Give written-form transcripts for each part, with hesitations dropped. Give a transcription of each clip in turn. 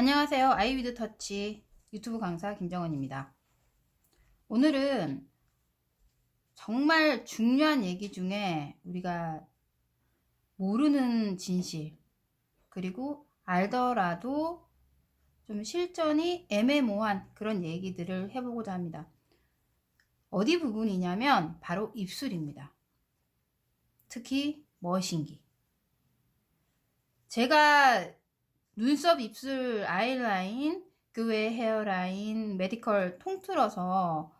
안녕하세요. 아이위드 터치 유튜브 강사 김정은입니다. 오늘은 정말 중요한 얘기 중에 우리가 모르는 진실, 그리고 알더라도 좀 실전이 애매모호한 그런 얘기들을 해보고자 합니다. 어디 부분이냐면 바로 입술입니다. 특히 머신기. 제가 눈썹, 입술, 아이라인, 그 외 헤어라인, 메디컬 통틀어서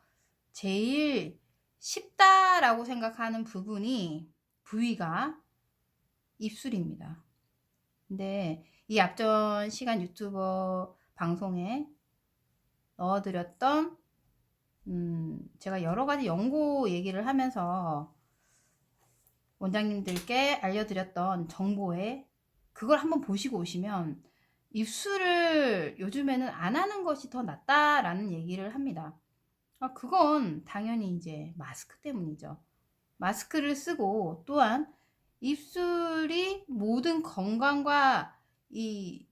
제일 쉽다라고 생각하는 부위가 입술입니다. 근데 이 앞전 시간 유튜버 방송에 넣어드렸던 제가 여러가지 연고 얘기를 하면서 원장님들께 알려드렸던 정보에 그걸 한번 보시고 오시면 입술을 요즘에는 안 하는 것이 더 낫다라는 얘기를 합니다. 그건 당연히 이제 마스크 때문이죠. 마스크를 쓰고 또한 입술이 모든 건강과 이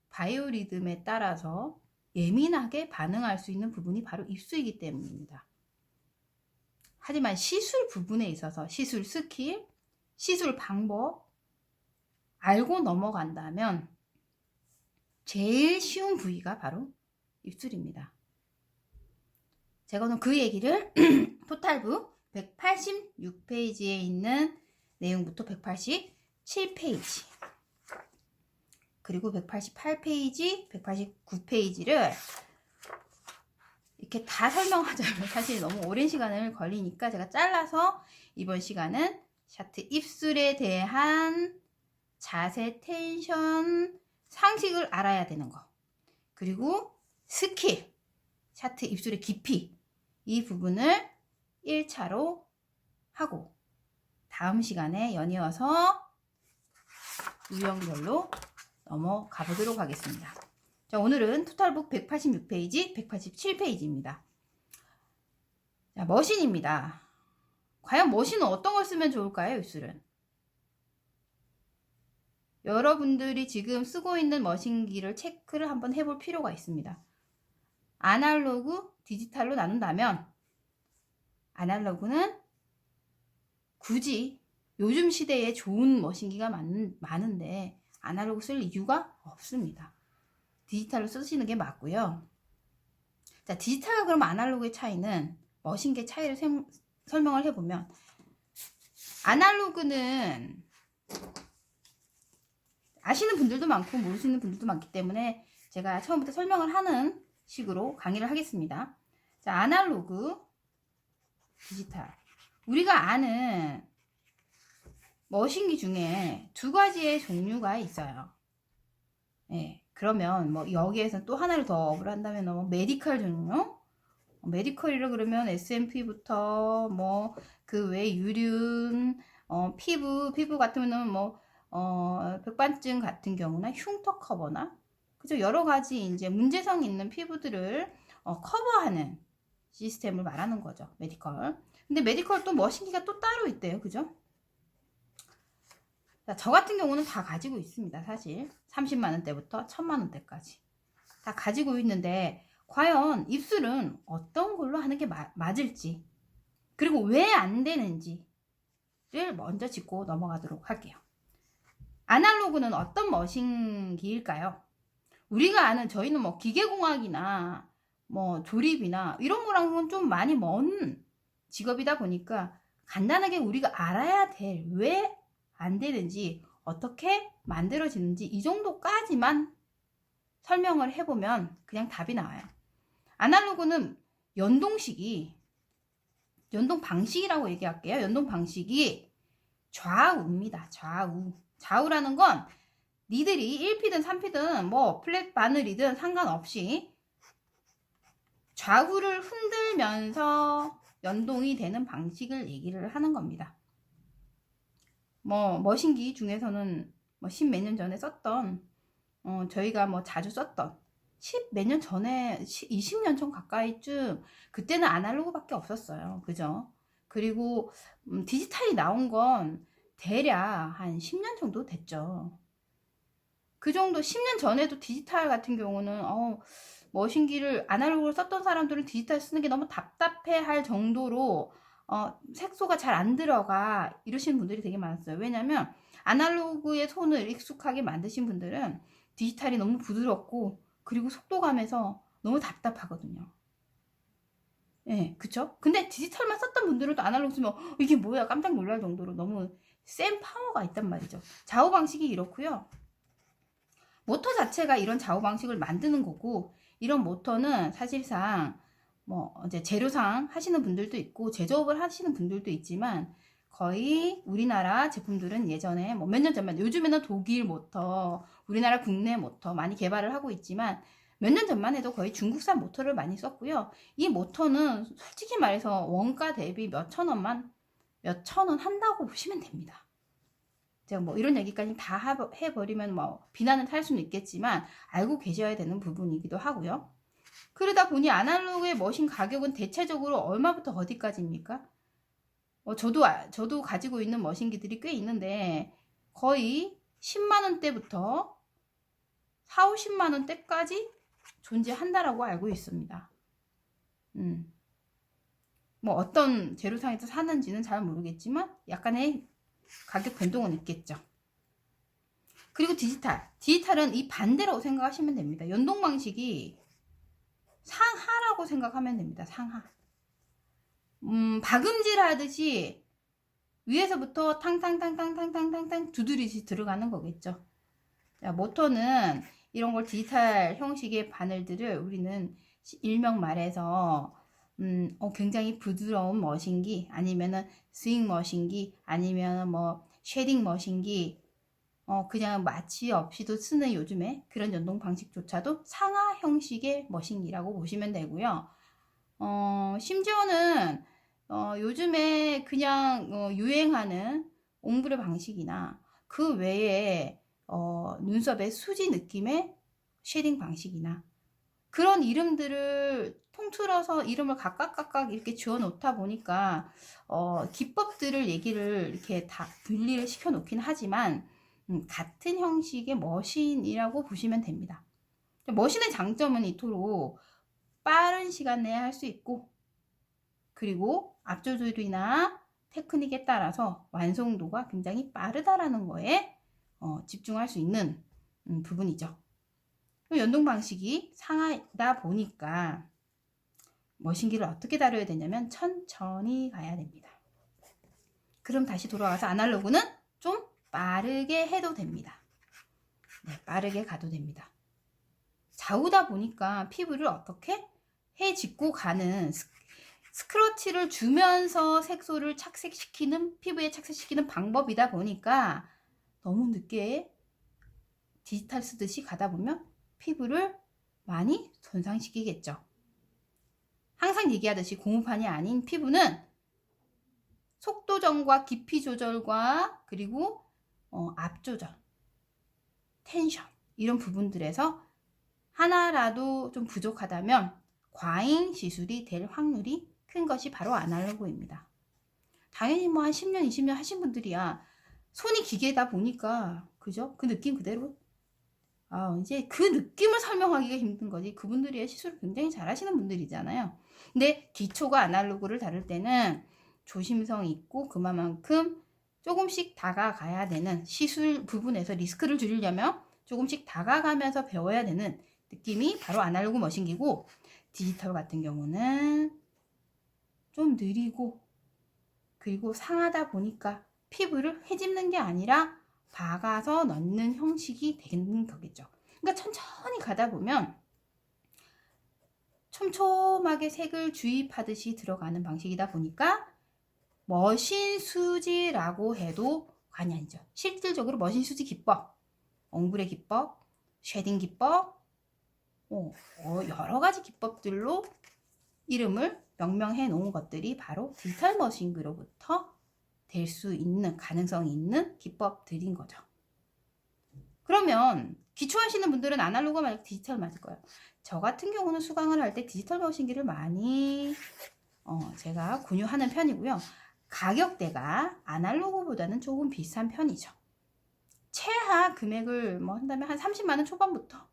바이오리듬에 따라서 예민하게 반응할 수 있는 부분이 바로 입술이기 때문입니다. 하지만 시술 부분에 있어서 시술 스킬, 시술 방법 알고 넘어간다면 제일 쉬운 부위가 바로 입술입니다. 제가 오늘 그 얘기를 토탈북 186페이지에 있는 내용부터 187페이지 그리고 188페이지, 189페이지를 이렇게 다 설명하자면 사실 너무 오랜 시간을 걸리니까 제가 잘라서 이번 시간은 샤트 입술에 대한 자세, 텐션, 상식을 알아야 되는 거, 그리고 스킬, 샤트 입술의 깊이, 이 부분을 1차로 하고 다음 시간에 연이어서 유형별로 넘어가 보도록 하겠습니다. 자, 오늘은 토탈북 186페이지, 187페이지입니다. 자, 머신입니다. 과연 머신은 어떤 걸 쓰면 좋을까요, 입술은? 여러분들이 지금 쓰고 있는 머신기를 체크를 한번 해볼 필요가 있습니다. 아날로그, 디지털로 나눈다면 아날로그는 굳이 요즘 시대에 좋은 머신기가 많은데 아날로그 쓸 이유가 없습니다. 디지털로 쓰시는 게 맞고요. 자, 디지털과 그럼 아날로그의 차이는 머신기의 차이를 설명을 해보면 아날로그는 아시는 분들도 많고 모르시는 분들도 많기 때문에 제가 처음부터 설명을 하는 식으로 강의를 하겠습니다. 자, 아날로그, 디지털. 우리가 아는 머신기 중에 두 가지의 종류가 있어요. 네, 그러면 뭐 여기에서 또 하나를 더 업을 한다면 뭐 메디컬 종류? 메디컬이라 그러면 SMP부터 뭐 그 외 유륜, 피부 같으면은 뭐 백반증 같은 경우나 흉터 커버나 그죠, 여러 가지 이제 문제성 있는 피부들을 커버하는 시스템을 말하는 거죠, 메디컬. 근데 메디컬 또 머신기가 또 따로 있대요, 그죠? 자, 저 같은 경우는 다 가지고 있습니다. 사실 30만원대부터 1000만원대까지 다 가지고 있는데 과연 입술은 어떤 걸로 하는 게 맞을지, 그리고 왜 안 되는지를 먼저 짚고 넘어가도록 할게요. 아날로그는 어떤 머신기일까요? 우리가 아는, 저희는 뭐 기계공학이나 뭐 조립이나 이런 거랑은 좀 많이 먼 직업이다 보니까 간단하게 우리가 알아야 될 왜 안 되는지, 어떻게 만들어지는지 이 정도까지만 설명을 해보면 그냥 답이 나와요. 아날로그는 연동 방식이라고 얘기할게요. 연동 방식이 좌우입니다. 좌우라는 건 니들이 1피든 3피든 뭐 플랫 바늘이든 상관없이 좌우를 흔들면서 연동이 되는 방식을 얘기를 하는 겁니다. 뭐 머신기 중에서는 뭐 10몇 년 전에 썼던 저희가 뭐 자주 썼던 10 몇 년 전에 20년 전 가까이쯤, 그때는 아날로그밖에 없었어요. 그죠? 그리고 디지털이 나온 건 대략 한 10년 정도 됐죠. 그 정도 10년 전에도 디지털 같은 경우는 머신기를 아날로그로 썼던 사람들은 디지털 쓰는 게 너무 답답해 할 정도로 색소가 잘 안 들어가 이러시는 분들이 되게 많았어요. 왜냐면 아날로그의 손을 익숙하게 만드신 분들은 디지털이 너무 부드럽고 그리고 속도감에서 너무 답답하거든요. 예, 그쵸? 근데 디지털만 썼던 분들은 또 아날로그 쓰면 이게 뭐야 깜짝 놀랄 정도로 너무 센 파워가 있단 말이죠. 좌우 방식이 이렇고요. 모터 자체가 이런 좌우 방식을 만드는 거고, 이런 모터는 사실상 뭐 이제 재료상 하시는 분들도 있고 제조업을 하시는 분들도 있지만, 거의 우리나라 제품들은 예전에 뭐 몇 년 전만, 요즘에는 독일 모터, 우리나라 국내 모터 많이 개발을 하고 있지만 몇 년 전만 해도 거의 중국산 모터를 많이 썼고요. 이 모터는 솔직히 말해서 원가 대비 몇천 원 한다고 보시면 됩니다. 제가 뭐 이런 얘기까지 다 해버리면 뭐 비난을 할 수는 있겠지만 알고 계셔야 되는 부분이기도 하고요. 그러다 보니 아날로그의 머신 가격은 대체적으로 얼마부터 어디까지입니까? 저도 가지고 있는 머신기들이 꽤 있는데 거의 10만원대부터 4, 50만원대까지 존재한다라고 알고 있습니다. 뭐 어떤 재료상에서 사는지는 잘 모르겠지만 약간의 가격 변동은 있겠죠. 그리고 디지털은 이 반대라고 생각하시면 됩니다. 연동 방식이 상하라고 생각하면 됩니다. 상하. 박음질 하듯이 위에서부터 탕탕탕탕탕탕탕탕 두드리듯이 들어가는 거겠죠. 자, 모터는 이런 걸 디지털 형식의 바늘들을 우리는 일명 말해서 굉장히 부드러운 머신기, 아니면은 스윙 머신기, 아니면 뭐 쉐딩 머신기, 그냥 마취 없이도 쓰는 요즘에 그런 연동 방식조차도 상하 형식의 머신기라고 보시면 되고요. 심지어는 요즘에 그냥 유행하는 옹브레 방식이나 그 외에 눈썹의 수지 느낌의 쉐딩 방식이나 그런 이름들을 통틀어서 이름을 각각 이렇게 지어 놓다 보니까 기법들을 얘기를 이렇게 다 분리를 시켜 놓긴 하지만 같은 형식의 머신이라고 보시면 됩니다. 머신의 장점은 이토록 빠른 시간 내에 할 수 있고, 그리고 앞조절이나 테크닉에 따라서 완성도가 굉장히 빠르다라는 거에 집중할 수 있는 부분이죠. 연동 방식이 상하다 보니까 머신기를 어떻게 다뤄야 되냐면 천천히 가야 됩니다. 그럼 다시 돌아와서 아날로그는 좀 빠르게 해도 됩니다. 네, 빠르게 가도 됩니다. 좌우다 보니까 피부를 어떻게 해집고 가는 스크러치를 주면서 색소를 피부에 착색시키는 방법이다 보니까 너무 늦게 디지털 쓰듯이 가다 보면 피부를 많이 손상시키겠죠. 항상 얘기하듯이 고무판이 아닌 피부는 속도전과 깊이 조절과 그리고 앞조절, 텐션 이런 부분들에서 하나라도 좀 부족하다면 과잉 시술이 될 확률이 큰 것이 바로 아날로그입니다. 당연히 뭐 한 10년, 20년 하신 분들이야 손이 기계다 보니까 그죠? 그 느낌 그대로 이제 그 느낌을 설명하기가 힘든 거지. 그분들이 시술을 굉장히 잘 하시는 분들이잖아요. 근데 기초가 아날로그를 다룰 때는 조심성 있고 그만큼 조금씩 다가가야 되는, 시술 부분에서 리스크를 줄이려면 조금씩 다가가면서 배워야 되는 느낌이 바로 아날로그 머신기고, 디지털 같은 경우는 좀 느리고 그리고 상하다 보니까 피부를 헤집는 게 아니라 박아서 넣는 형식이 되는 거겠죠. 그러니까 천천히 가다 보면 촘촘하게 색을 주입하듯이 들어가는 방식이다 보니까 머신 수지라고 해도 과언이 아니죠. 실질적으로 머신 수지 기법, 옹브레 기법, 쉐딩 기법, 여러 가지 기법들로 이름을 명명해 놓은 것들이 바로 디지털 머신기로부터 될 수 있는 가능성이 있는 기법들인 거죠. 그러면 기초하시는 분들은 아날로그 말고 디지털 맞을 거예요. 저 같은 경우는 수강을 할 때 디지털 머신기를 많이 제가 권유하는 편이고요. 가격대가 아날로그보다는 조금 비싼 편이죠. 최하 금액을 뭐 한다면 한 30만 원 초반부터,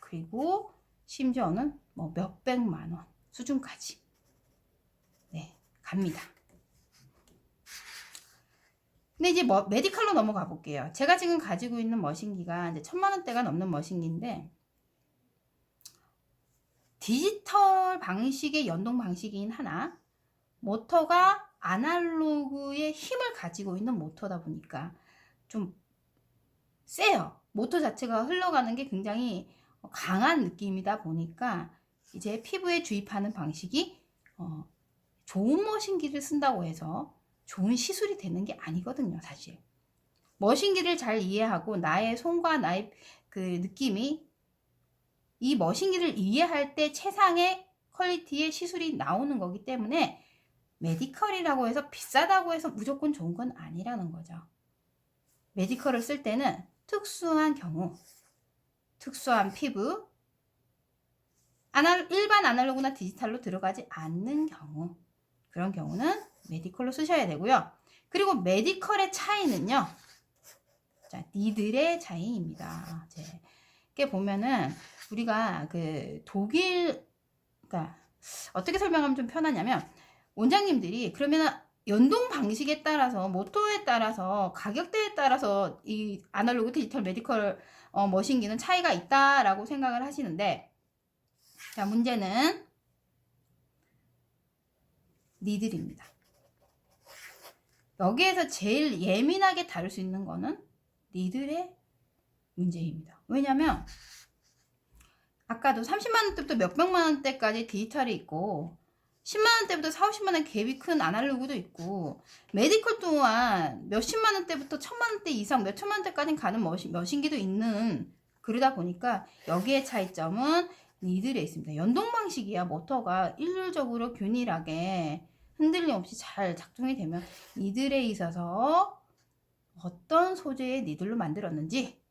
그리고 심지어는 뭐 몇백만 원 수준까지 네, 갑니다. 근데 이제 뭐 메디컬로 넘어가 볼게요. 제가 지금 가지고 있는 머신기가 이제 1000만 원대가 넘는 머신기인데, 디지털 방식의 연동 방식이긴 하나 모터가 아날로그의 힘을 가지고 있는 모터다 보니까 좀 세요. 모터 자체가 흘러가는 게 굉장히 강한 느낌이다 보니까 이제 피부에 주입하는 방식이 좋은 머신기를 쓴다고 해서 좋은 시술이 되는 게 아니거든요, 사실. 머신기를 잘 이해하고 나의 손과 나의 그 느낌이 이 머신기를 이해할 때 최상의 퀄리티의 시술이 나오는 거기 때문에 메디컬이라고 해서 비싸다고 해서 무조건 좋은 건 아니라는 거죠. 메디컬을 쓸 때는 특수한 경우, 특수한 피부, 일반 아날로그나 디지털로 들어가지 않는 경우, 그런 경우는 메디컬로 쓰셔야 되고요. 그리고 메디컬의 차이는요, 자, 니들의 차이입니다. 이렇게 보면은 우리가 그 독일, 그러니까 어떻게 설명하면 좀 편하냐면, 원장님들이 그러면은 연동 방식에 따라서, 모터에 따라서, 가격대에 따라서 이 아날로그, 디지털, 메디컬 머신기는 차이가 있다라고 생각을 하시는데, 자, 문제는 니들입니다. 여기에서 제일 예민하게 다룰 수 있는 거는 니들의 문제입니다. 왜냐면 아까도 30만원대부터 몇백만원대까지 디지털이 있고 10만원대부터 4, 50만원 갭이 큰 아날로그도 있고, 메디컬 또한 몇십만원대부터 1000만원대 이상 몇천만원대까지 가는 머신기도 있는, 그러다 보니까 여기에 차이점은 니들에 있습니다. 연동 방식이야 모터가 일률적으로 균일하게 흔들림 없이 잘 작동이 되면 니들에 있어서 어떤 소재의 니들로 만들었는지,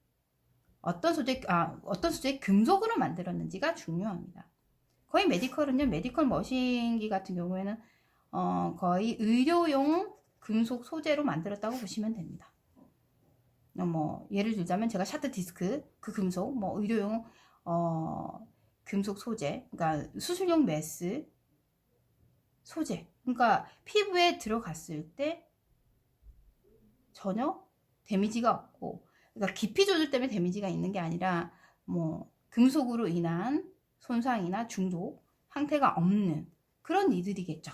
어떤 소재 금속으로 만들었는지가 중요합니다. 거의 메디컬은요, 메디컬 머신기 같은 경우에는 거의 의료용 금속 소재로 만들었다고 보시면 됩니다. 뭐 예를 들자면 제가 샤트 디스크 그 금속, 뭐 의료용 금속 소재, 그러니까 수술용 메스 소재, 그러니까 피부에 들어갔을 때 전혀 데미지가 없고, 그러니까 깊이 조절 때문에 데미지가 있는 게 아니라 뭐 금속으로 인한 손상이나 중독 상태가 없는 그런 니들이겠죠.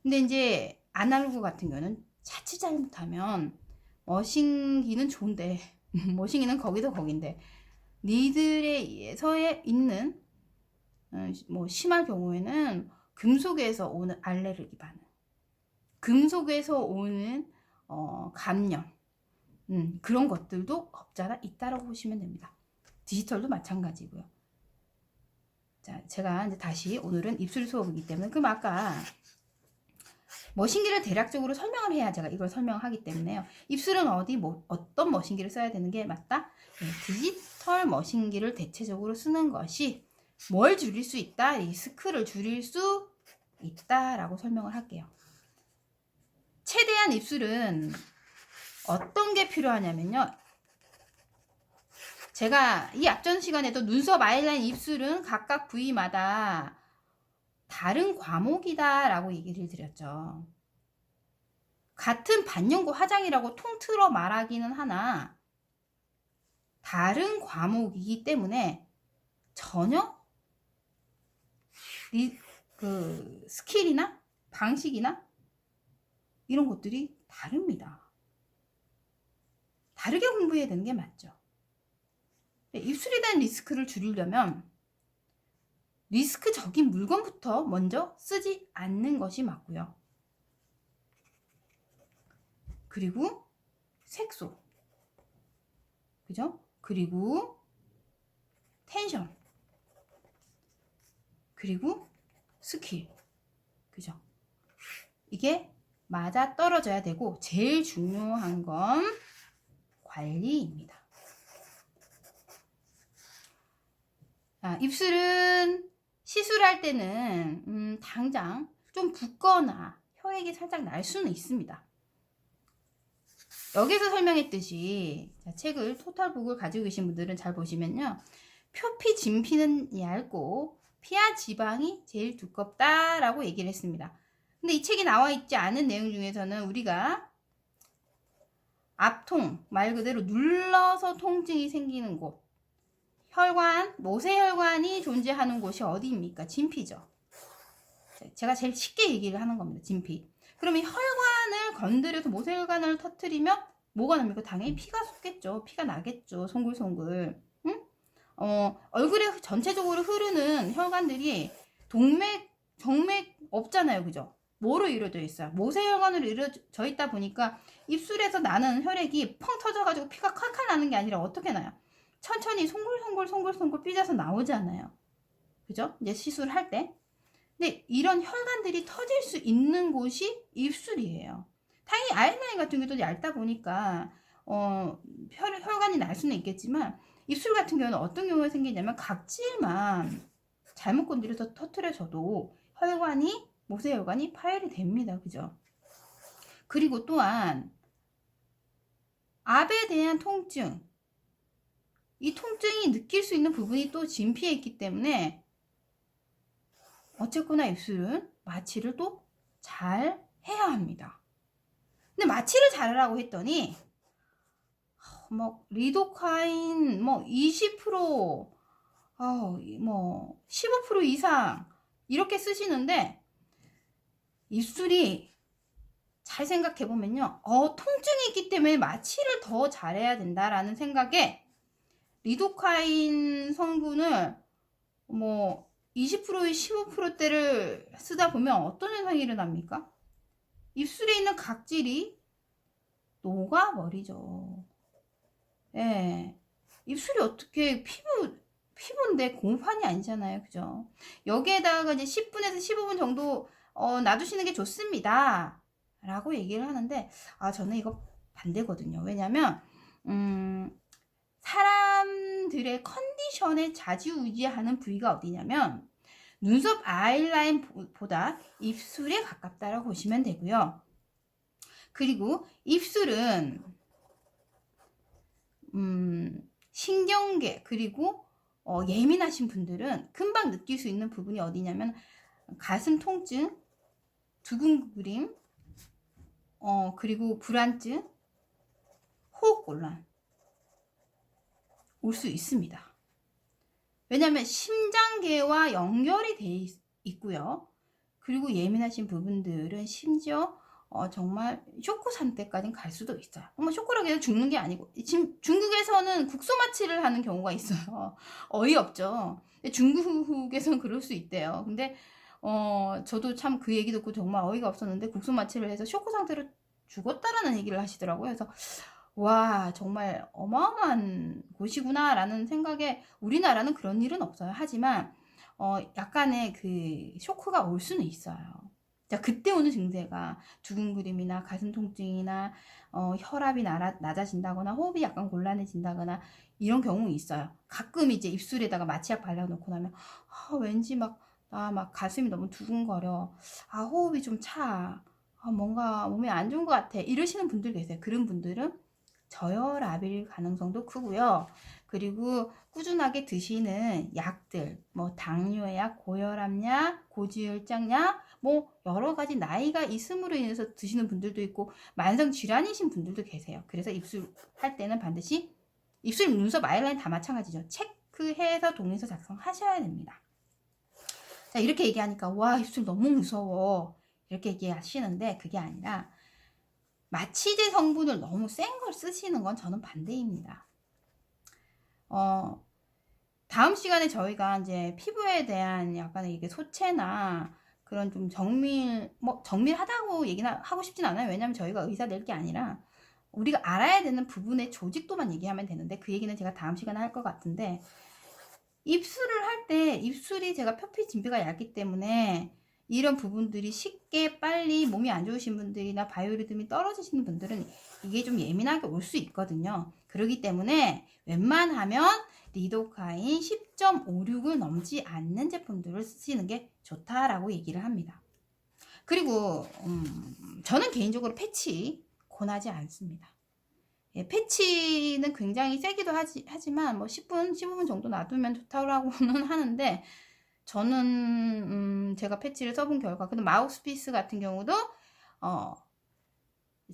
근데 이제 아날로그 같은 경우는 자칫 잘못하면 머신기는 좋은데 머신기는 거기도 거긴데 니들에 의해서에 있는 뭐 심한 경우에는 금속에서 오는 알레르기 반응, 금속에서 오는 감염, 그런 것들도 없잖아 있다라고 보시면 됩니다. 디지털도 마찬가지고요. 자, 제가 이제 다시 오늘은 입술 수업이기 때문에 그럼 아까 머신기를 대략적으로 설명을 해야 제가 이걸 설명하기 때문에요. 입술은 어떤 머신기를 써야 되는 게 맞다? 네, 디지털 머신기를 대체적으로 쓰는 것이 뭘 줄일 수 있다? 리스크를 줄일 수 있다라고 설명을 할게요. 최대한 입술은 어떤 게 필요하냐면요. 제가 이 앞전 시간에도 눈썹, 아이라인, 입술은 각각 부위마다 다른 과목이다 라고 얘기를 드렸죠. 같은 반영구 화장이라고 통틀어 말하기는 하나 다른 과목이기 때문에 전혀 그 스킬이나 방식이나 이런 것들이 다릅니다. 다르게 공부해야 되는 게 맞죠. 입술에 대한 리스크를 줄이려면 리스크적인 물건부터 먼저 쓰지 않는 것이 맞고요. 그리고 색소, 그죠? 그리고 텐션, 그리고 스킬, 그죠? 이게 맞아 떨어져야 되고 제일 중요한 건 관리입니다. 입술은 시술할 때는 당장 좀 붓거나 혈액이 살짝 날 수는 있습니다. 여기서 설명했듯이 자, 책을 토탈북을 가지고 계신 분들은 잘 보시면요. 표피 진피는 얇고 피하 지방이 제일 두껍다라고 얘기를 했습니다. 근데 이 책에 나와 있지 않은 내용 중에서는 우리가 앞통, 말 그대로 눌러서 통증이 생기는 곳, 혈관, 모세혈관이 존재하는 곳이 어디입니까? 진피죠. 제가 제일 쉽게 얘기를 하는 겁니다. 진피. 그러면 혈관을 건드려서 모세혈관을 터뜨리면 뭐가 납니까? 당연히 피가 솟겠죠. 피가 나겠죠. 송글송글. 응? 얼굴에 전체적으로 흐르는 혈관들이 동맥, 정맥 없잖아요. 그죠? 뭐로 이루어져 있어요? 모세혈관으로 이루어져 있다 보니까 입술에서 나는 혈액이 펑 터져가지고 피가 칼칼 나는 게 아니라 어떻게 나요? 천천히 송글송글 삐져서 나오잖아요. 그죠? 이제 시술할 때. 근데 이런 혈관들이 터질 수 있는 곳이 입술이에요. 당연히 아이라인 같은 경우도 얇다 보니까 혈관이 날 수는 있겠지만 입술 같은 경우는 어떤 경우가 생기냐면 각질만 잘못 건드려서 터트려서도 혈관이 모세혈관이 파열이 됩니다. 그죠? 그리고 또한 압에 대한 통증, 이 통증이 느낄 수 있는 부분이 또 진피에 있기 때문에 어쨌거나 입술은 마취를 또 잘 해야 합니다. 근데 마취를 잘하라고 했더니 뭐 리도카인 뭐 20% 뭐 15% 이상 이렇게 쓰시는데 입술이 잘 생각해 보면요. 통증이 있기 때문에 마취를 더 잘해야 된다라는 생각에 리도카인 성분을 뭐 20%의 15%대를 쓰다 보면 어떤 현상이 일어납니까? 입술에 있는 각질이 녹아버리죠. 예. 입술이 어떻게 피부인데 공판이 아니잖아요. 그죠? 여기에다가 이제 10분에서 15분 정도 놔두시는 게 좋습니다. 라고 얘기를 하는데, 저는 이거 반대거든요. 왜냐면, 사람들의 컨디션에 좌지우지하는 부위가 어디냐면 눈썹 아이라인보다 입술에 가깝다라고 보시면 되고요. 그리고 입술은 신경계 그리고 예민하신 분들은 금방 느낄 수 있는 부분이 어디냐면 가슴 통증, 두근거림, 그리고 불안증, 호흡곤란 올 수 있습니다. 왜냐하면 심장계와 연결이 돼 있고요. 그리고 예민하신 부분들은 심지어 정말 쇼크 상태까지 갈 수도 있어요. 쇼크라고 해서 죽는 게 아니고 지금 중국에서는 국소 마취를 하는 경우가 있어요. 어이없죠. 중국에서는 그럴 수 있대요. 근데 저도 참 그 얘기 듣고 정말 어이가 없었는데 국소 마취를 해서 쇼크 상태로 죽었다라는 얘기를 하시더라고요. 그래서 와 정말 어마어마한 곳이구나 라는 생각에 우리나라는 그런 일은 없어요. 하지만 약간의 그 쇼크가 올 수는 있어요. 자, 그때 오는 증세가 두근거림이나 가슴 통증이나 혈압이 낮아진다거나 호흡이 약간 곤란해진다거나 이런 경우 있어요. 가끔 이제 입술에다가 마취약 발라놓고 나면 왠지 막 가슴이 너무 두근거려. 호흡이 좀 차. 뭔가 몸이 안 좋은 것 같아. 이러시는 분들 계세요. 그런 분들은 저혈압일 가능성도 크고요. 그리고 꾸준하게 드시는 약들, 뭐 당뇨약, 고혈압약, 고지혈장약, 뭐 여러 가지 나이가 있음으로 인해서 드시는 분들도 있고 만성 질환이신 분들도 계세요. 그래서 입술 할 때는 반드시 입술, 눈썹, 아이라인 다 마찬가지죠. 체크해서 동의서 작성하셔야 됩니다. 자, 이렇게 얘기하니까 와 입술 너무 무서워 이렇게 얘기하시는데 그게 아니라 마취제 성분을 너무 센 걸 쓰시는 건 저는 반대입니다. 다음 시간에 저희가 이제 피부에 대한 약간의 이게 소체나 그런 좀 정밀하다고 얘기는 하고 싶진 않아요. 왜냐면 저희가 의사 될 게 아니라 우리가 알아야 되는 부분의 조직도만 얘기하면 되는데 그 얘기는 제가 다음 시간에 할 것 같은데 입술을 할 때 입술이 제가 표피 진피가 얇기 때문에 이런 부분들이 쉽게 빨리 몸이 안 좋으신 분들이나 바이오리듬이 떨어지시는 분들은 이게 좀 예민하게 올 수 있거든요. 그렇기 때문에 웬만하면 리도카인 10.56을 넘지 않는 제품들을 쓰시는 게 좋다라고 얘기를 합니다. 그리고 저는 개인적으로 패치 권하지 않습니다. 예, 패치는 굉장히 세기도 하지만 뭐 10분, 15분 정도 놔두면 좋다고는 하는데 저는 제가 패치를 써본 결과 근데 마우스피스 같은 경우도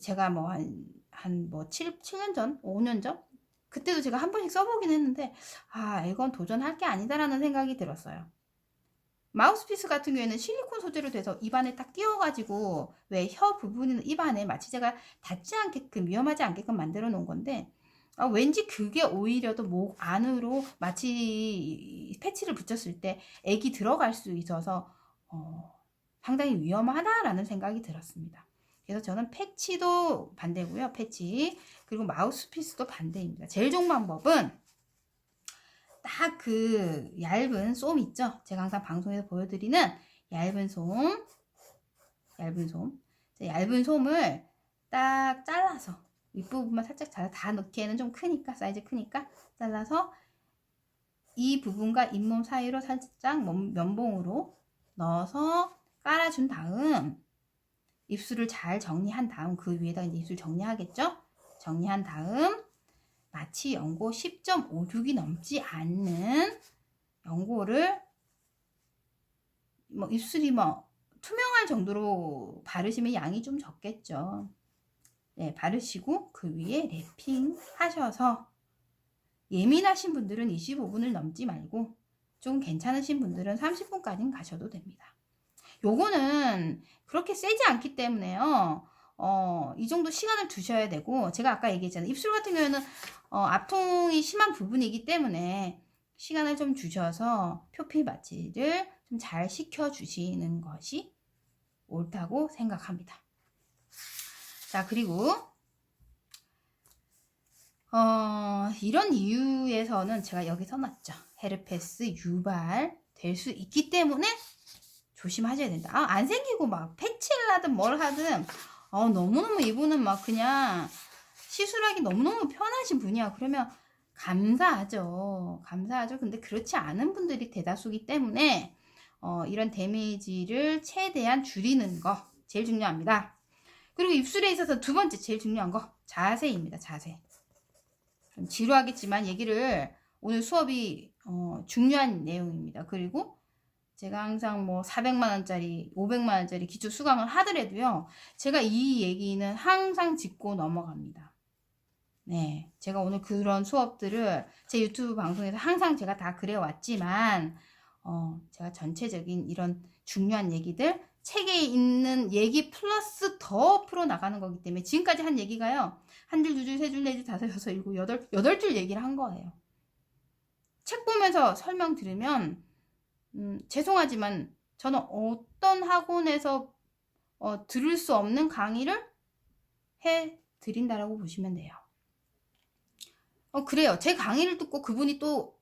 제가 뭐 한 뭐 7년 전, 5년 전 그때도 제가 한 번씩 써보긴 했는데 이건 도전할 게 아니다라는 생각이 들었어요. 마우스피스 같은 경우에는 실리콘 소재로 돼서 입안에 딱 끼워가지고 왜 혀 부분이나 입안에 마취 제가 닿지 않게끔 위험하지 않게끔 만들어 놓은 건데 왠지 그게 오히려 더 목 안으로 마치 패치를 붙였을 때 액이 들어갈 수 있어서 상당히 위험하다라는 생각이 들었습니다. 그래서 저는 패치도 반대고요. 패치 그리고 마우스피스도 반대입니다. 제일 좋은 방법은 딱 그 얇은 솜 있죠? 제가 항상 방송에서 보여드리는 얇은 솜. 얇은 솜을 딱 잘라서 윗부분만 살짝 다 넣기에는 좀 크니까 사이즈 크니까 잘라서 이 부분과 잇몸 사이로 살짝 면봉으로 넣어서 깔아준 다음 입술을 잘 정리한 다음 그 위에다 이제 입술 정리하겠죠? 정리한 다음 마취 연고 10.56이 넘지 않는 연고를 뭐 입술이 뭐 투명할 정도로 바르시면 양이 좀 적겠죠. 네, 바르시고 그 위에 랩핑 하셔서 예민하신 분들은 25분을 넘지 말고 좀 괜찮으신 분들은 30분까지는 가셔도 됩니다. 요거는 그렇게 세지 않기 때문에요. 이 정도 시간을 두셔야 되고 제가 아까 얘기했잖아요. 입술 같은 경우에는 압통이 심한 부분이기 때문에 시간을 좀 주셔서 표피 마취를 좀 잘 시켜 주시는 것이 옳다고 생각합니다. 자, 그리고 이런 이유에서는 제가 여기 써놨죠. 헤르페스 유발 될 수 있기 때문에 조심하셔야 된다. 안 생기고 막 패치를 하든 뭘 하든 너무너무 이분은 막 그냥 시술하기 너무너무 편하신 분이야. 그러면 감사하죠. 근데 그렇지 않은 분들이 대다수기 때문에 이런 데미지를 최대한 줄이는 거 제일 중요합니다. 그리고 입술에 있어서 두 번째 제일 중요한 거 자세입니다. 자세. 좀 지루하겠지만 얘기를 오늘 수업이 중요한 내용입니다. 그리고 제가 항상 뭐 400만원짜리 500만원짜리 기초 수강을 하더라도요 제가 이 얘기는 항상 짚고 넘어갑니다. 네, 제가 오늘 그런 수업들을 제 유튜브 방송에서 항상 제가 다 그래왔지만 제가 전체적인 이런 중요한 얘기들 책에 있는 얘기 플러스 더 풀어나가는 거기 때문에 지금까지 한 얘기가요 한 줄, 두 줄, 세 줄, 네 줄, 다섯, 여섯, 일곱, 여덟 줄 얘기를 한 거예요. 책 보면서 설명 들으면 죄송하지만 저는 어떤 학원에서 들을 수 없는 강의를 해 드린다라고 보시면 돼요. 그래요. 제 강의를 듣고 그분이 또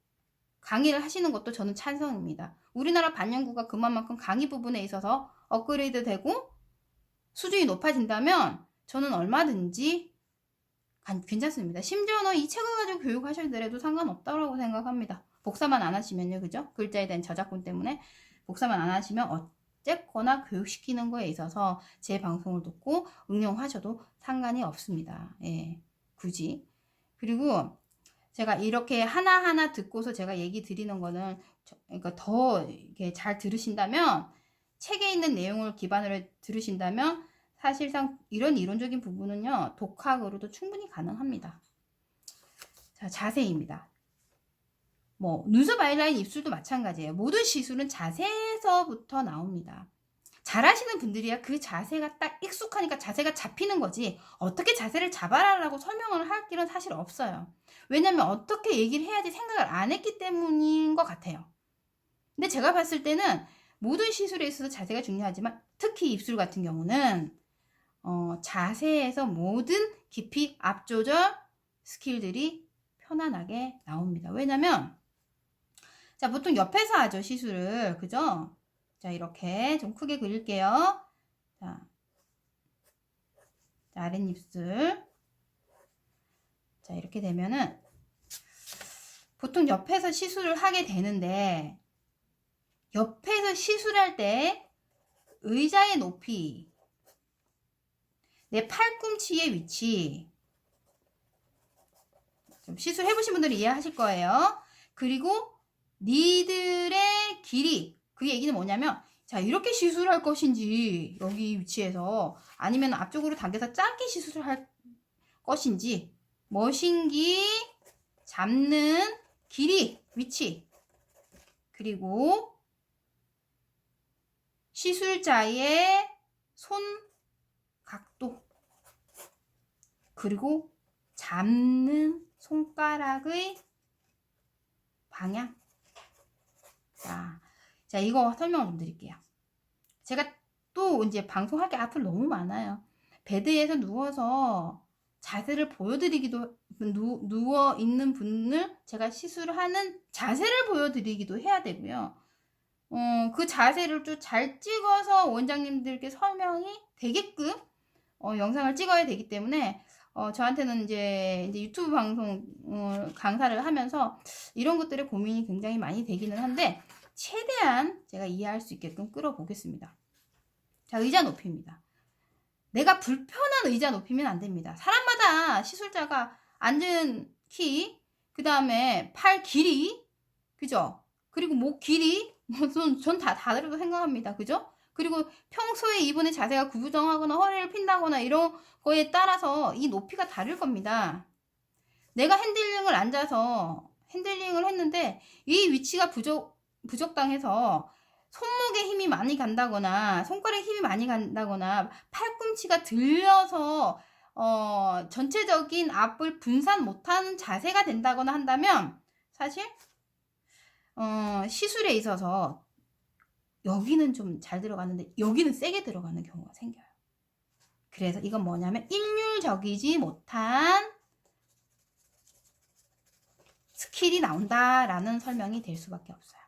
강의를 하시는 것도 저는 찬성입니다. 우리나라 반영구가 그만큼 강의 부분에 있어서 업그레이드 되고 수준이 높아진다면 저는 얼마든지 괜찮습니다. 심지어는 이 책을 가지고 교육하시더라도 상관없다고 생각합니다. 복사만 안 하시면요. 그죠? 글자에 대한 저작권 때문에 복사만 안 하시면 어쨌거나 교육시키는 거에 있어서 제 방송을 듣고 응용하셔도 상관이 없습니다. 예, 굳이. 그리고 제가 이렇게 하나하나 듣고서 제가 얘기 드리는 거는 그러니까 더 이렇게 잘 들으신다면 책에 있는 내용을 기반으로 들으신다면 사실상 이런 이론적인 부분은요 독학으로도 충분히 가능합니다. 자, 자세입니다. 뭐 눈썹 아이라인 입술도 마찬가지예요. 모든 시술은 자세에서부터 나옵니다. 잘하시는 분들이야 그 자세가 딱 익숙하니까 자세가 잡히는 거지 어떻게 자세를 잡아라라고 설명을 할 길은 사실 없어요. 왜냐면 어떻게 얘기를 해야지 생각을 안 했기 때문인 것 같아요. 근데 제가 봤을 때는 모든 시술에 있어서 자세가 중요하지만 특히 입술 같은 경우는 자세에서 모든 깊이 앞조절 스킬들이 편안하게 나옵니다. 왜냐면 자 보통 옆에서 하죠 시술을 그죠? 자 이렇게 좀 크게 그릴게요. 자 아랫입술 자 이렇게 되면은 보통 옆에서 시술을 하게 되는데 옆에서 시술할 때 의자의 높이 내 팔꿈치의 위치 시술 해보신 분들은 이해하실 거예요. 그리고 니들의 길이, 그 얘기는 뭐냐면 자 이렇게 시술할 것인지 여기 위치에서 아니면 앞쪽으로 당겨서 짧게 시술할 것인지 머신기 잡는 길이, 위치, 그리고 시술자의 손 각도, 그리고 잡는 손가락의 방향. 자, 이거 설명을 좀 드릴게요. 제가 또 이제 방송할 게 앞으로 너무 많아요. 베드에서 누워서 자세를 보여드리기도, 누워 있는 분을 제가 시술하는 자세를 보여드리기도 해야 되고요. 그 자세를 좀 잘 찍어서 원장님들께 설명이 되게끔 영상을 찍어야 되기 때문에 저한테는 이제 유튜브 방송 강사를 하면서 이런 것들에 고민이 굉장히 많이 되기는 한데 최대한 제가 이해할 수 있게끔 끌어보겠습니다. 자, 의자 높이입니다. 내가 불편한 의자 높이면 안 됩니다. 사람마다 시술자가 앉은 키, 그 다음에 팔 길이, 그죠? 그리고 목 길이, 전 다 다르다고 생각합니다. 그죠? 그리고 평소에 이분의 자세가 구부정하거나 허리를 핀다거나 이런 거에 따라서 이 높이가 다를 겁니다. 내가 핸들링을 앉아서 핸들링을 했는데 이 위치가 부적당해서 손목에 힘이 많이 간다거나 손가락에 힘이 많이 간다거나 팔꿈치가 들려서 전체적인 압을 분산 못하는 자세가 된다거나 한다면 사실 시술에 있어서 여기는 좀 잘 들어가는데 여기는 세게 들어가는 경우가 생겨요. 그래서 이건 뭐냐면 일률적이지 못한 스킬이 나온다라는 설명이 될 수밖에 없어요.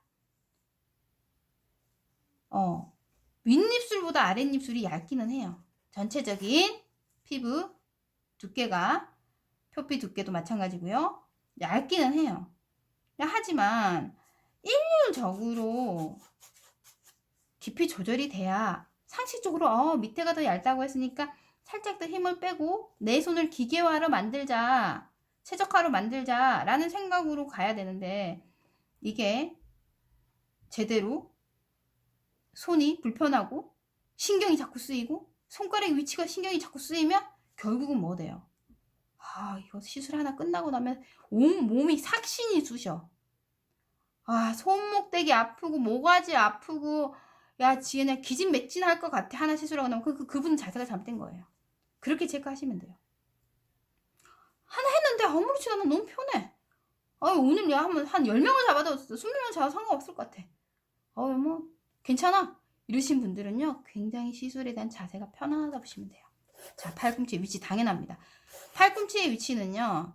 윗입술보다 아랫입술이 얇기는 해요. 전체적인 피부 두께가, 표피 두께도 마찬가지고요. 얇기는 해요. 하지만 일률적으로 깊이 조절이 돼야 상식적으로 밑에가 더 얇다고 했으니까 살짝 더 힘을 빼고 내 손을 기계화로 만들자, 최적화로 만들자 라는 생각으로 가야 되는데 이게 제대로 손이 불편하고 신경이 자꾸 쓰이고 손가락의 위치가 신경이 자꾸 쓰이면 결국은 뭐 돼요? 이거 시술 하나 끝나고 나면 온 몸이 삭신이 쑤셔. 손목대기 아프고 모가지 아프고 야 지혜네 기진맥진할 것 같아. 하나 시술하고 나면 그분 자세가 잘못된 거예요. 그렇게 체크하시면 돼요. 하나 했는데 아무렇지 않아. 너무 편해. 오늘 내가 한 10명을 잡아도 20명을 잡아도 상관없을 것 같아. 뭐 괜찮아. 이러신 분들은요 굉장히 시술에 대한 자세가 편안하다 보시면 돼요. 자, 팔꿈치 위치 당연합니다. 팔꿈치의 위치는요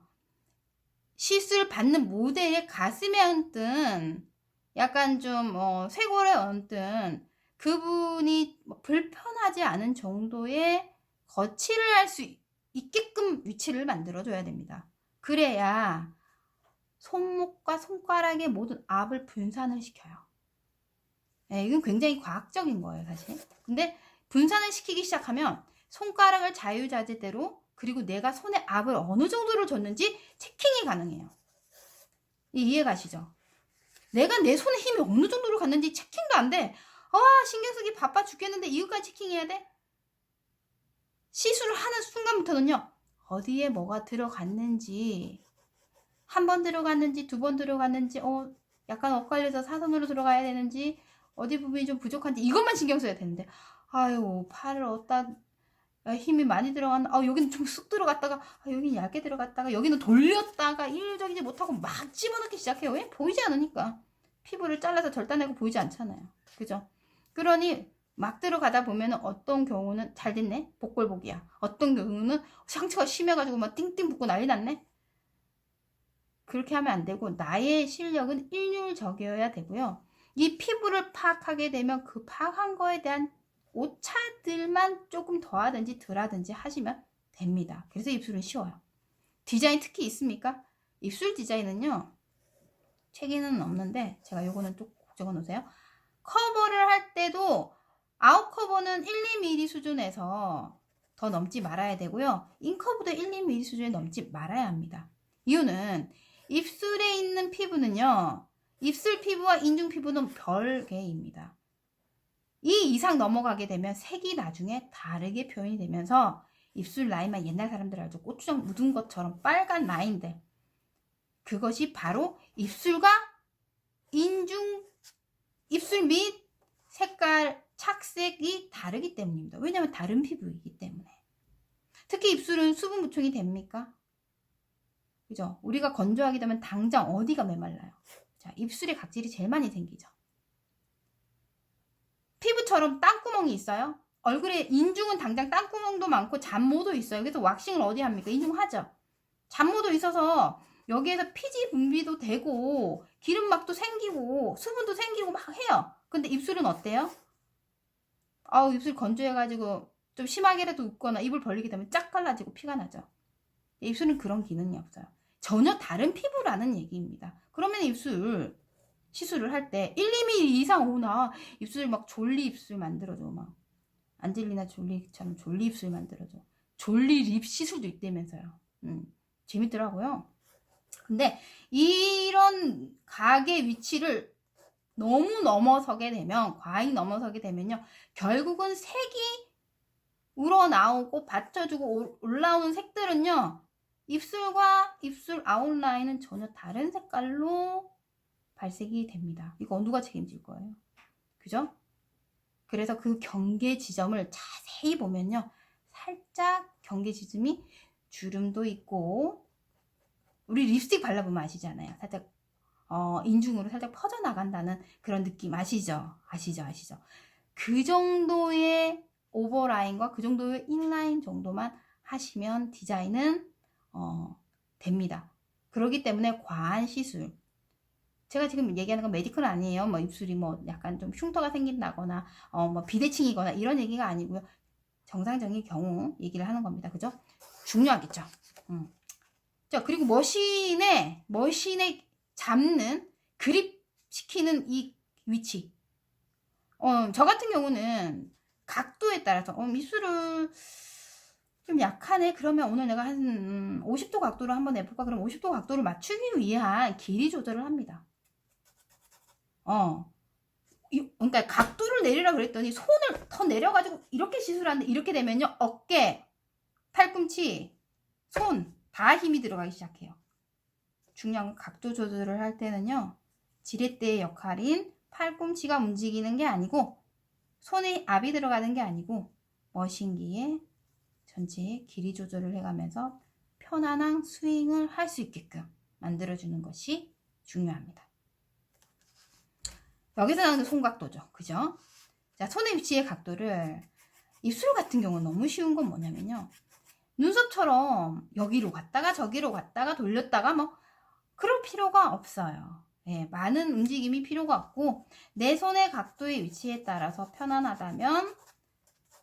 시술 받는 모델의 가슴에 얹든 약간 좀 쇄골에 얹든 그분이 불편하지 않은 정도의 거치를 할 수 있게끔 위치를 만들어 줘야 됩니다. 그래야 손목과 손가락의 모든 압을 분산을 시켜요. 이건 굉장히 과학적인 거예요, 사실. 근데 분산을 시키기 시작하면 손가락을 자유자재대로 그리고 내가 손에 압을 어느 정도로 줬는지 체킹이 가능해요. 이해 가시죠? 내가 내 손에 힘이 어느 정도로 갔는지 체킹도 안 돼. 신경 쓰기 바빠 죽겠는데 이것까지 체킹해야 돼? 시술을 하는 순간부터는요. 어디에 뭐가 들어갔는지, 한 번 들어갔는지, 2번 들어갔는지, 약간 엇갈려서 사선으로 들어가야 되는지, 어디 부분이 좀 부족한지 이것만 신경 써야 되는데 팔을 얻다 힘이 많이 들어갔나, 여기는 좀 쑥 들어갔다가 여기는 얇게 들어갔다가 여기는 돌렸다가 일률적이지 못하고 막 집어넣기 시작해요. 왜? 보이지 않으니까. 피부를 잘라서 절단내고 보이지 않잖아요. 그죠? 그러니 막 들어가다 보면 어떤 경우는 잘 됐네? 복골복이야. 어떤 경우는 상처가 심해가지고 막 띵띵 붓고 난리 났네? 그렇게 하면 안 되고 나의 실력은 일률적이어야 되고요. 이 피부를 파악하게 되면 그 파악한 거에 대한 오차들만 조금 더하든지 덜하든지 하시면 됩니다. 그래서 입술은 쉬워요. 디자인 특히 있습니까? 입술 디자인은요. 책에는 없는데 제가 요거는 또 적어 놓으세요. 커버를 할 때도 아웃 커버는 1-2mm 수준에서 더 넘지 말아야 되고요. 인커브도 1-2mm 수준에 넘지 말아야 합니다. 이유는 입술에 있는 피부는요, 입술 피부와 인중 피부는 별개입니다. 이 이상 넘어가게 되면 색이 나중에 다르게 표현이 되면서 입술 라인만 옛날 사람들 알죠? 고추장 묻은 것처럼 빨간 라인들. 그것이 바로 입술과 인중, 입술 및 색깔, 착색이 다르기 때문입니다. 왜냐하면 다른 피부이기 때문에. 특히 입술은 수분 보충이 됩니까? 그죠? 우리가 건조하게 되면 당장 어디가 메말라요? 자, 입술에 각질이 제일 많이 생기죠. 피부처럼 땅구멍이 있어요? 얼굴에 인중은 당장 땅구멍도 많고 잔모도 있어요. 그래서 왁싱을 어디 합니까? 인중 하죠. 잔모도 있어서 여기에서 피지 분비도 되고 기름막도 생기고 수분도 생기고 막 해요. 근데 입술은 어때요? 아우, 입술 건조해가지고 좀 심하게라도 웃거나 입을 벌리게 되면 쫙 갈라지고 피가 나죠. 입술은 그런 기능이 없어요. 전혀 다른 피부라는 얘기입니다. 그러면 입술 시술을 할 때 1, 2mm 이상 오나 입술 막 졸리 입술 만들어줘. 막 안젤리나 졸리처럼 졸리 입술 만들어줘. 졸리 립 시술도 있다면서요. 재밌더라고요. 근데 이런 각의 위치를 너무 넘어서게 되면, 과잉 넘어서게 되면요, 결국은 색이 우러나오고 받쳐주고 올라오는 색들은요, 입술과 입술 아웃라인은 전혀 다른 색깔로 발색이 됩니다. 이거 누가 책임질 거예요? 그죠? 그래서 그 경계 지점을 자세히 보면요, 살짝 경계 지점이 주름도 있고, 우리 립스틱 발라보면 아시잖아요. 살짝 인중으로 살짝 퍼져나간다는 그런 느낌 아시죠? 아시죠? 그 정도의 오버라인과 그 정도의 인라인 정도만 하시면 디자인은 됩니다. 그렇기 때문에 과한 시술, 제가 지금 얘기하는 건 메디컬 아니에요. 뭐 입술이 뭐 약간 좀 흉터가 생긴다거나 뭐 비대칭이거나 이런 얘기가 아니고요. 정상적인 경우 얘기를 하는 겁니다. 그죠? 중요하겠죠. 자, 그리고 머신에 잡는, 그립 시키는 이 위치. 저 같은 경우는 각도에 따라서 입술을 좀 약하네. 그러면 오늘 내가 한 50도 각도로 한번 해볼까? 그럼 50도 각도를 맞추기 위한 길이 조절을 합니다. 그러니까 각도를 내리라 그랬더니 손을 더 내려가지고 이렇게 시술하는데, 이렇게 되면요, 어깨, 팔꿈치, 손 다 힘이 들어가기 시작해요. 중요한 건 각도 조절을 할 때는요, 지렛대의 역할인 팔꿈치가 움직이는 게 아니고, 손에 압이 들어가는 게 아니고, 머신기에 전체의 길이 조절을 해가면서 편안한 스윙을 할 수 있게끔 만들어주는 것이 중요합니다. 여기서 나오는 손각도죠. 그죠? 자, 손의 위치의 각도를, 입술 같은 경우는 너무 쉬운 건 뭐냐면요, 눈썹처럼 여기로 갔다가 저기로 갔다가 돌렸다가 뭐 그럴 필요가 없어요. 예, 많은 움직임이 필요가 없고, 내 손의 각도의 위치에 따라서 편안하다면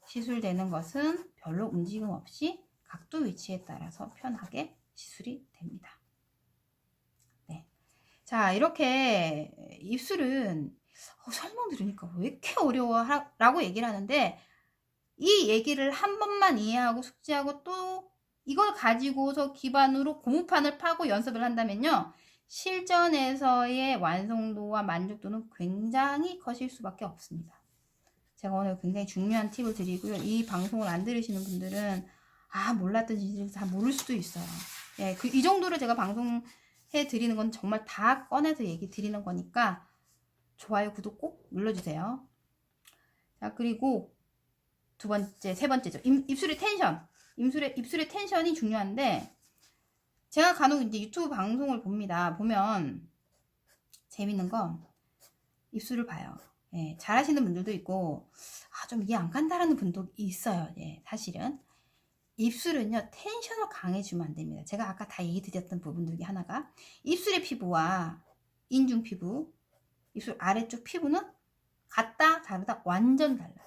시술되는 것은 별로 움직임 없이 각도 위치에 따라서 편하게 시술이 됩니다. 네. 자, 이렇게 입술은 설명 들으니까 왜 이렇게 어려워 라고 얘기를 하는데, 이 얘기를 한 번만 이해하고 숙지하고 또 이걸 가지고서 기반으로 고무판을 파고 연습을 한다면요, 실전에서의 완성도와 만족도는 굉장히 커질 수밖에 없습니다. 제가 오늘 굉장히 중요한 팁을 드리고요. 이 방송을 안 들으시는 분들은 몰랐던 진실을 다 모를 수도 있어요. 예, 이 정도로 제가 방송해 드리는 건 정말 다 꺼내서 얘기 드리는 거니까 좋아요, 구독 꼭 눌러주세요. 자, 그리고 세 번째죠. 입술의 텐션. 입술의 텐션이 중요한데, 제가 간혹 이제 유튜브 방송을 봅니다. 보면 재밌는 건 입술을 봐요. 예, 잘하시는 분들도 있고, 좀 이해 안 간다라는 분도 있어요. 예, 사실은. 입술은요, 텐션을 강해주면 안 됩니다. 제가 아까 다 얘기 드렸던 부분 중에 하나가, 입술의 피부와 인중 피부, 입술 아래쪽 피부는 같다, 다르다, 완전 달라요.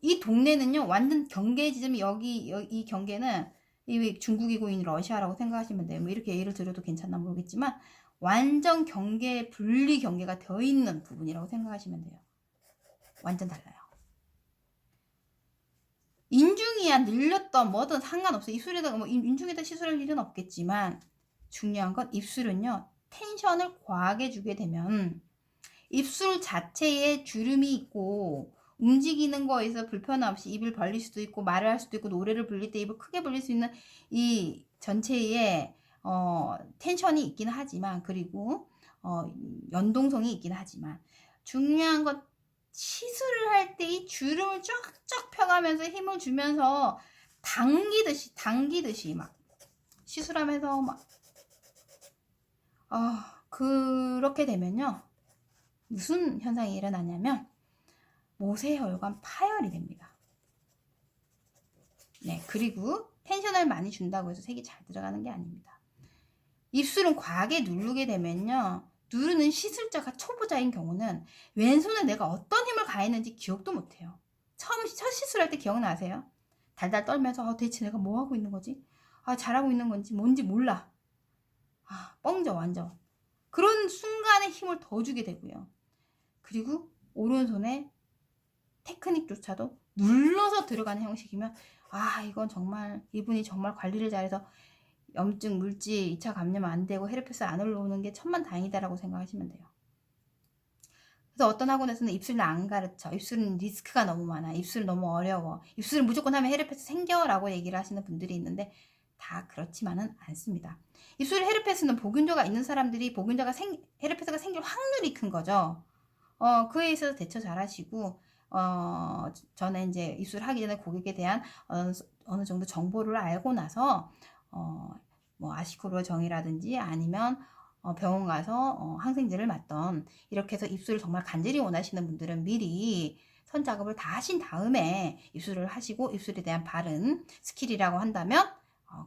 이 동네는요, 완전 경계 지점이 이 경계는 이 중국이고 러시아라고 생각하시면 돼요. 뭐 이렇게 예를 들어도 괜찮나 모르겠지만, 완전 분리 경계가 되어 있는 부분이라고 생각하시면 돼요. 완전 달라요. 인중이야 늘렸던 뭐든 상관없어요. 입술에다가 인중에다 시술할 일은 없겠지만, 중요한 건 입술은요, 텐션을 과하게 주게 되면 입술 자체에 주름이 있고 움직이는 거에서 불편함 없이 입을 벌릴 수도 있고 말을 할 수도 있고 노래를 부를 때 입을 크게 벌릴 수 있는 이 전체에 텐션이 있긴 하지만, 그리고 연동성이 있긴 하지만, 중요한 건 시술을 할 때 이 주름을 쫙쫙 펴가면서 힘을 주면서 당기듯이 막 시술하면서 막 그렇게 되면요, 무슨 현상이 일어나냐면 모세혈관 파열이 됩니다. 네, 그리고 텐션을 많이 준다고 해서 색이 잘 들어가는 게 아닙니다. 입술은 과하게 누르게 되면요, 누르는 시술자가 초보자인 경우는 왼손에 내가 어떤 힘을 가했는지 기억도 못해요. 첫 시술할 때 기억나세요? 달달 떨면서 대체 내가 뭐 하고 있는 거지? 잘하고 있는 건지 뭔지 몰라. 뻥져 완전. 그런 순간에 힘을 더 주게 되고요. 그리고 오른손에 테크닉조차도 눌러서 들어가는 형식이면 이건 정말 이분이 정말 관리를 잘해서 염증, 물질, 2차 감염 안 되고 헤르페스 안 올라오는 게 천만다행이다라고 생각하시면 돼요. 그래서 어떤 학원에서는 입술은 안 가르쳐. 입술은 리스크가 너무 많아. 입술은 너무 어려워. 입술은 무조건 하면 헤르페스 생겨라고 얘기를 하시는 분들이 있는데 다 그렇지만은 않습니다. 입술 헤르페스는 보균자가 있는 사람들이 헤르페스가 생길 확률이 큰 거죠. 그에 있어서 대처 잘 하시고, 저는 이제 입술 하기 전에 고객에 대한 어느 정도 정보를 알고 나서, 뭐 아시코르 정이라든지 아니면 병원 가서 항생제를 맞던, 이렇게 해서 입술을 정말 간절히 원하시는 분들은 미리 선 작업을 다 하신 다음에 입술을 하시고, 입술에 대한 바른 스킬이라고 한다면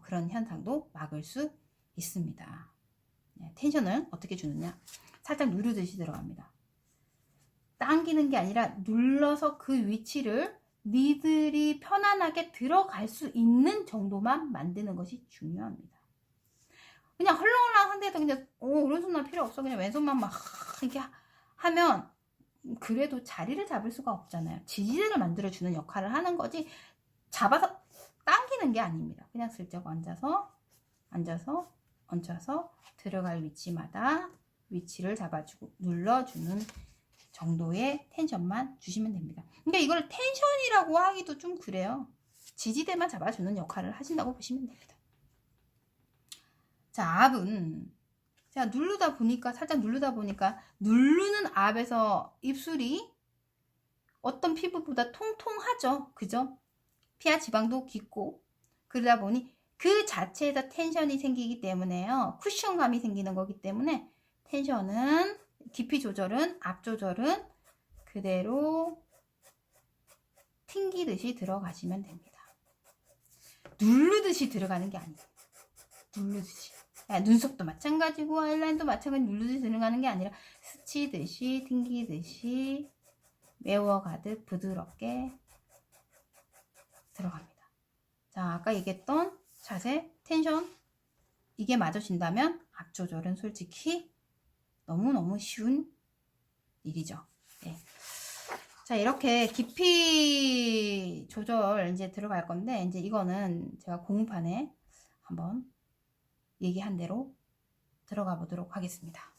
그런 현상도 막을 수 있습니다. 네, 텐션을 어떻게 주느냐, 살짝 누르듯이 들어갑니다. 당기는 게 아니라 눌러서 그 위치를 니들이 편안하게 들어갈 수 있는 정도만 만드는 것이 중요합니다. 그냥 헐렁헐렁 상태에서 그냥 오른손만 필요 없어, 그냥 왼손만 막 이렇게 하면 그래도 자리를 잡을 수가 없잖아요. 지지대를 만들어주는 역할을 하는 거지 잡아서 당기는 게 아닙니다. 그냥 슬쩍 앉아서 얹혀서 들어갈 위치마다 위치를 잡아주고 눌러주는 정도의 텐션만 주시면 됩니다. 그러니까 이걸 텐션이라고 하기도 좀 그래요. 지지대만 잡아주는 역할을 하신다고 보시면 됩니다. 자, 압은 제가 살짝 누르다 보니까 누르는 압에서 입술이 어떤 피부보다 통통하죠. 그죠? 피하 지방도 깊고, 그러다 보니 그 자체에서 텐션이 생기기 때문에요. 쿠션감이 생기는 거기 때문에 텐션은, 깊이 조절은, 압 조절은 그대로 튕기듯이 들어가시면 됩니다. 누르듯이 들어가는 게 아니에요. 누르듯이. 눈썹도 마찬가지고 아이라인도 마찬가지로 누르듯이 들어가는 게 아니라 스치듯이, 튕기듯이 메워가듯 부드럽게 들어갑니다. 자, 아까 얘기했던 자세, 텐션, 이게 맞으신다면 압 조절은 솔직히 너무너무 쉬운 일이죠. 네. 자, 이렇게 깊이 조절 이제 들어갈 건데, 이제 이거는 제가 공판에 한번 얘기한 대로 들어가 보도록 하겠습니다.